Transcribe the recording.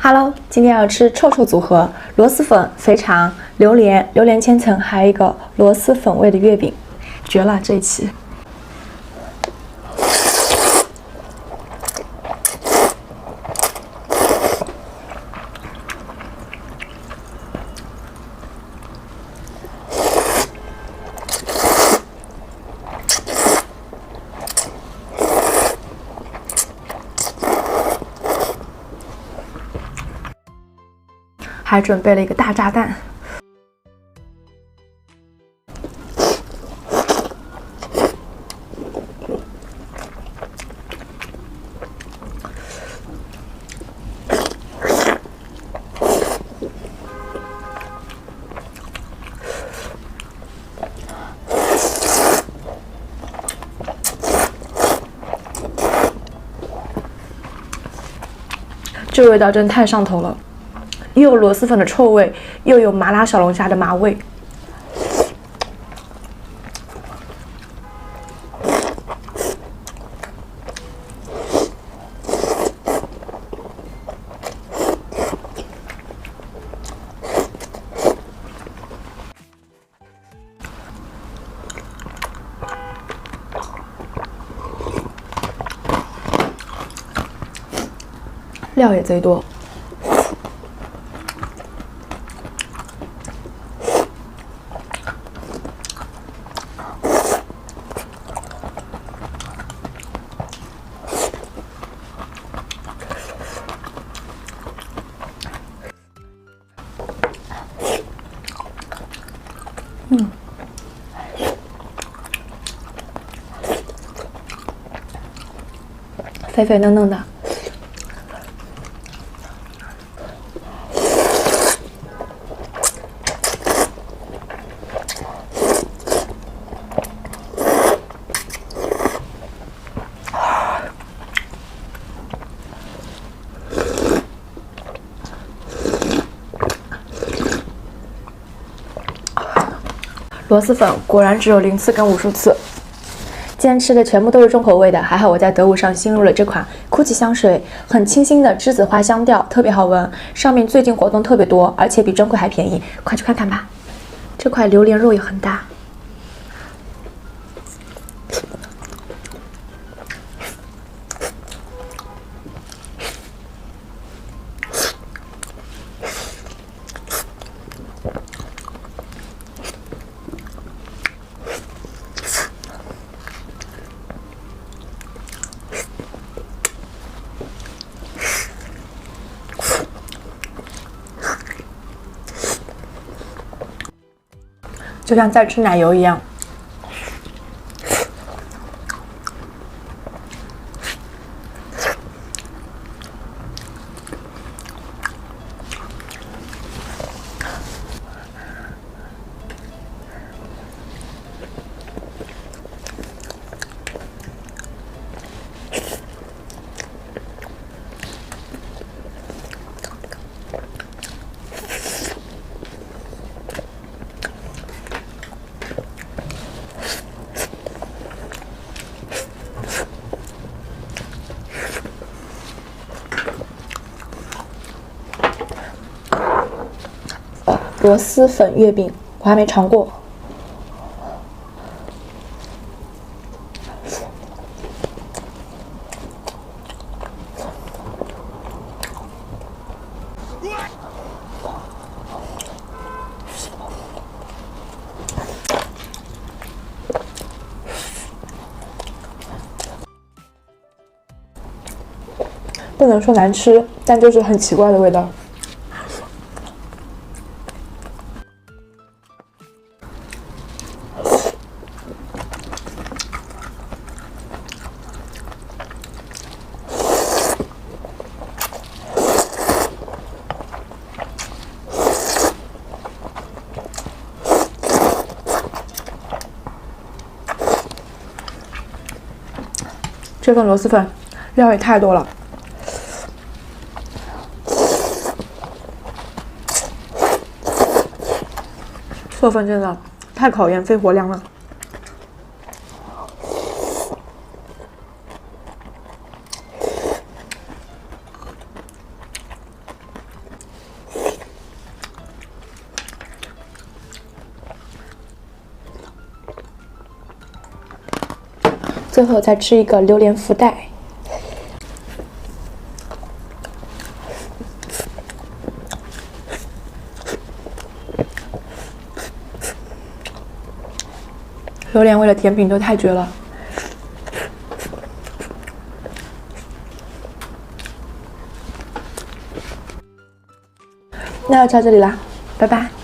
Hello，今天要吃臭臭组合：螺蛳粉、肥肠、榴莲、榴莲千层，还有一个螺蛳粉味的月饼，绝了！这一期。还准备了一个大炸弹，这味道真太上头了。又有螺蛳粉的臭味，又有麻辣小龙虾的麻味。料也贼多。肥肥嫩嫩的。螺蛳粉果然只有0次跟50次。今天吃的全部都是重口味的，还好我在得物上新入了这款 GUCCI 香水，很清新的栀子花香调，特别好闻。上面最近活动特别多，而且比专柜还便宜，快去看看吧。这块榴莲肉也很大。就像在吃奶油一样。螺蛳粉月饼我还没尝过，不能说难吃，但就是很奇怪的味道。这份螺蛳粉料也太多了，做饭真的太考验肺活量了。最后再吃一个榴莲福袋。榴莲味的甜品都太绝了。那就到这里啦，拜拜。